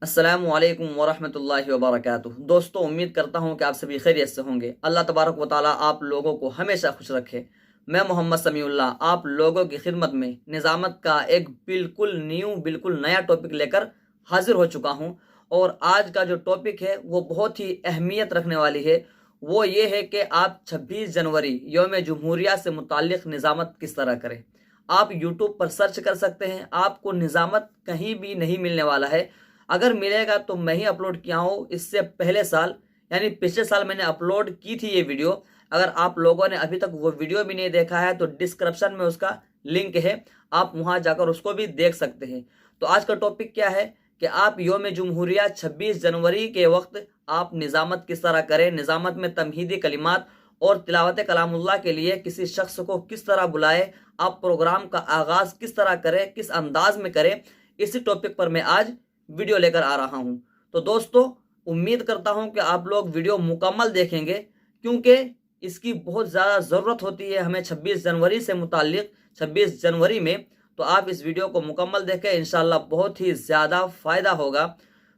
السلام علیکم ورحمۃ اللہ وبرکاتہ۔ دوستو، امید کرتا ہوں کہ آپ سبھی خیریت سے ہوں گے۔ اللہ تبارک و تعالیٰ آپ لوگوں کو ہمیشہ خوش رکھے۔ میں محمد سمیع اللہ آپ لوگوں کی خدمت میں نظامت کا ایک بالکل نیا ٹاپک لے کر حاضر ہو چکا ہوں، اور آج کا جو ٹاپک ہے وہ بہت ہی اہمیت رکھنے والی ہے۔ وہ یہ ہے کہ آپ 26 جنوری یوم جمہوریہ سے متعلق نظامت کس طرح کریں۔ آپ یوٹیوب پر سرچ کر سکتے ہیں، آپ کو نظامت کہیں بھی نہیں ملنے والا ہے۔ اگر ملے گا تو میں ہی اپلوڈ کیا ہوں، اس سے پہلے سال یعنی پچھلے سال میں نے اپلوڈ کی تھی یہ ویڈیو۔ اگر آپ لوگوں نے ابھی تک وہ ویڈیو بھی نہیں دیکھا ہے تو ڈسکرپشن میں اس کا لنک ہے، آپ وہاں جا کر اس کو بھی دیکھ سکتے ہیں۔ تو آج کا ٹاپک کیا ہے کہ آپ یوم جمہوریہ 26 جنوری کے وقت آپ نظامت کس طرح کریں، نظامت میں تمہیدی کلمات اور تلاوت کلام اللہ کے لیے کسی شخص کو کس طرح بلائے، آپ پروگرام کا آغاز کس طرح کریں، کس انداز میں کریں، اسی ٹاپک پر میں آج ویڈیو لے کر آ رہا ہوں۔ تو دوستو، امید کرتا ہوں کہ آپ لوگ ویڈیو مکمل دیکھیں گے، کیونکہ اس کی بہت زیادہ ضرورت ہوتی ہے ہمیں 26 جنوری سے متعلق۔ 26 جنوری میں تو آپ اس ویڈیو کو مکمل دیکھیں، انشاءاللہ بہت ہی زیادہ فائدہ ہوگا۔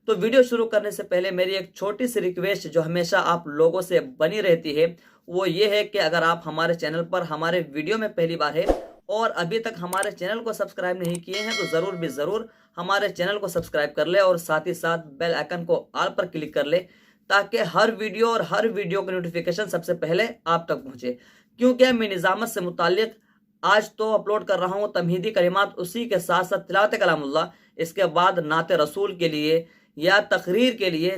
تو ویڈیو شروع کرنے سے پہلے میری ایک چھوٹی سی ریکویسٹ جو ہمیشہ آپ لوگوں سے بنی رہتی ہے، وہ یہ ہے کہ اگر آپ ہمارے چینل پر ہمارے ویڈیو میں پہلی بار ہے اور ابھی تک ہمارے چینل کو سبسکرائب نہیں کیے ہیں تو ضرور ہمارے چینل کو سبسکرائب کر لے، اور ساتھ ہی ساتھ بیل آئکن کو آل پر کلک کر لے، تاکہ ہر ویڈیو کی نوٹیفیکیشن سب سے پہلے آپ تک پہنچے۔ کیونکہ میں نظامت سے متعلق آج تو اپلوڈ کر رہا ہوں تمہیدی کلمات، اسی کے ساتھ ساتھ تلاوت کلام اللہ، اس کے بعد نعت رسول کے لیے یا تقریر کے لیے،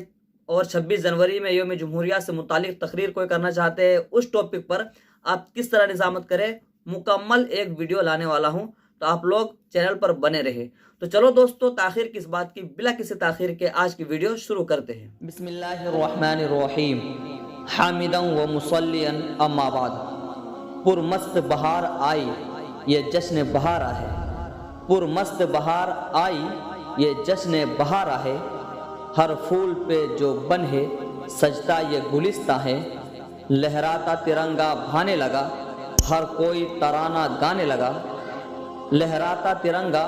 اور 26 جنوری میں یوم جمہوریہ سے متعلق تقریر کوئی کرنا چاہتے ہیں، اس ٹاپک پر آپ کس طرح نظامت کریں، مکمل ایک ویڈیو لانے والا ہوں۔ تو آپ لوگ چینل پر بنے رہے۔ تو چلو دوستو، تاخیر کس بات کی، بلا کسی تاخیر کے آج کی ویڈیو شروع کرتے ہیں۔ بسم اللہ الرحمن الرحیم، حامدا و مصلیا اما بعد۔ پرمست بہار آئی یہ جشن بہار ہے، پرمست بہار آئی یہ جشن بہار ہے، ہر پھول پہ جو بن ہے سجدہ یہ گلستہ ہے، لہراتا ترنگا بھانے لگا، ہر کوئی ترانہ گانے لگا، لہراتا ترنگا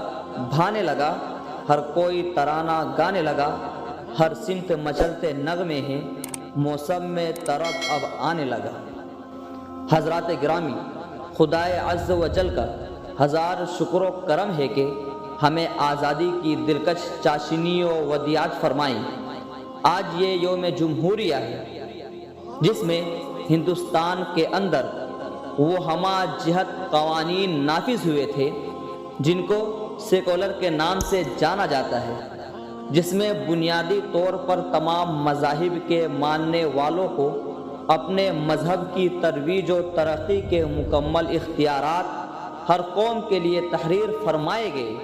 بھانے لگا، ہر کوئی ترانہ گانے لگا، ہر سمت مچلتے نغمے ہیں، موسم میں طرب اب آنے لگا۔ حضرات گرامی، خدائے عز و جل کا ہزار شکر و کرم ہے کہ ہمیں آزادی کی دلکش چاشنی و ودیعت فرمائیں۔ آج یہ یوم جمہوریہ ہے جس میں ہندوستان کے اندر وہ ہمہ جہت قوانین نافذ ہوئے تھے جن کو سیکولر کے نام سے جانا جاتا ہے، جس میں بنیادی طور پر تمام مذاہب کے ماننے والوں کو اپنے مذہب کی ترویج و ترقی کے مکمل اختیارات ہر قوم کے لیے تحریر فرمائے گئے،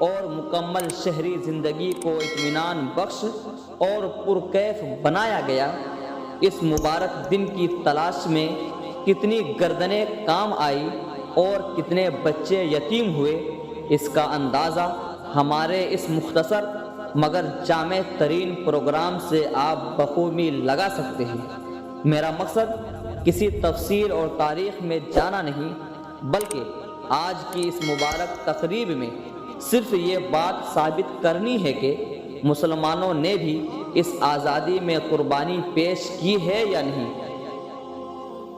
اور مکمل شہری زندگی کو اطمینان بخش اور پرکیف بنایا گیا۔ اس مبارک دن کی تلاش میں کتنی گردنیں کام آئی اور کتنے بچے یتیم ہوئے، اس کا اندازہ ہمارے اس مختصر مگر جامع ترین پروگرام سے آپ بخوبی لگا سکتے ہیں۔ میرا مقصد کسی تفصیل اور تاریخ میں جانا نہیں، بلکہ آج کی اس مبارک تقریب میں صرف یہ بات ثابت کرنی ہے کہ مسلمانوں نے بھی اس آزادی میں قربانی پیش کی ہے یا نہیں،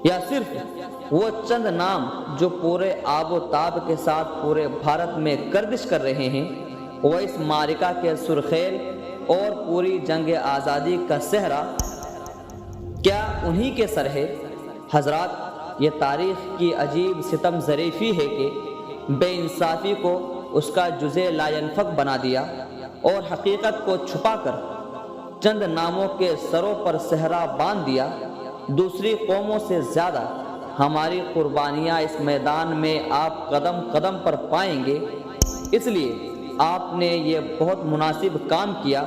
یا صرف وہ چند نام جو پورے آب و تاب کے ساتھ پورے بھارت میں گردش کر رہے ہیں، وہ اس معرکہ کے سرخیل اور پوری جنگ آزادی کا صحرا کیا انہی کے سر ہے؟ حضرات، یہ تاریخ کی عجیب ستم ظریفی ہے کہ بے انصافی کو اس کا جزء لا ينفک بنا دیا، اور حقیقت کو چھپا کر چند ناموں کے سروں پر صحرا باندھ دیا۔ دوسری قوموں سے زیادہ ہماری قربانیاں اس میدان میں آپ قدم قدم پر پائیں گے، اس لیے آپ نے یہ بہت مناسب کام کیا،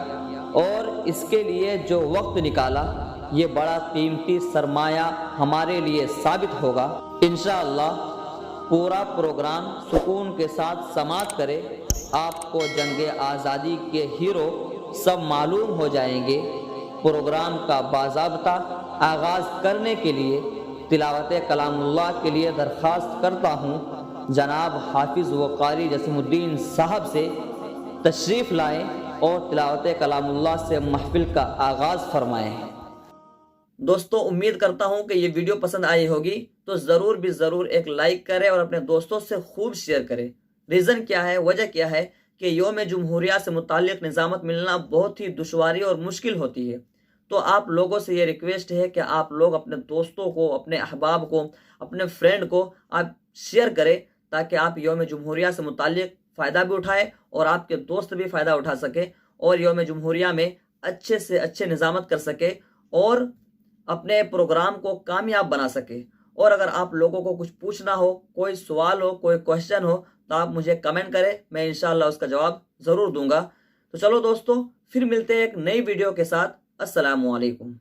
اور اس کے لیے جو وقت نکالا یہ بڑا قیمتی سرمایہ ہمارے لیے ثابت ہوگا۔ انشاءاللہ پورا پروگرام سکون کے ساتھ سماعت کرے، آپ کو جنگ آزادی کے ہیرو سب معلوم ہو جائیں گے۔ پروگرام کا باضابطہ آغاز کرنے کے لیے تلاوت کلام اللہ کے لیے درخواست کرتا ہوں جناب حافظ و قاری جسیم الدین صاحب سے تشریف لائیں اور تلاوت کلام اللہ سے محفل کا آغاز فرمائیں۔ دوستو امید کرتا ہوں کہ یہ ویڈیو پسند آئی ہوگی، تو ضرور بھی ضرور ایک لائک کریں اور اپنے دوستوں سے خوب شیئر کریں۔ ریزن کیا ہے، وجہ کیا ہے کہ یوم جمہوریہ سے متعلق نظامت ملنا بہت ہی دشواری اور مشکل ہوتی ہے۔ تو آپ لوگوں سے یہ ریکویسٹ ہے کہ آپ لوگ اپنے دوستوں کو، اپنے احباب کو، اپنے فرینڈ کو آپ شیئر کریں، تاکہ آپ یوم جمہوریہ سے متعلق فائدہ بھی اٹھائیں اور آپ کے دوست بھی فائدہ اٹھا سکیں اور یوم جمہوریہ میں اچھے سے اچھے نظامت کر سکے اور اپنے پروگرام کو کامیاب بنا سکے۔ اور اگر آپ لوگوں کو کچھ پوچھنا ہو، کوئی سوال ہو، کوئی کوشچن ہو، تو آپ مجھے کمنٹ کریں، میں انشاءاللہ اس کا جواب ضرور دوں گا۔ تو چلو دوستو، پھر ملتے ہیں ایک نئی ویڈیو کے ساتھ۔ السلام علیکم۔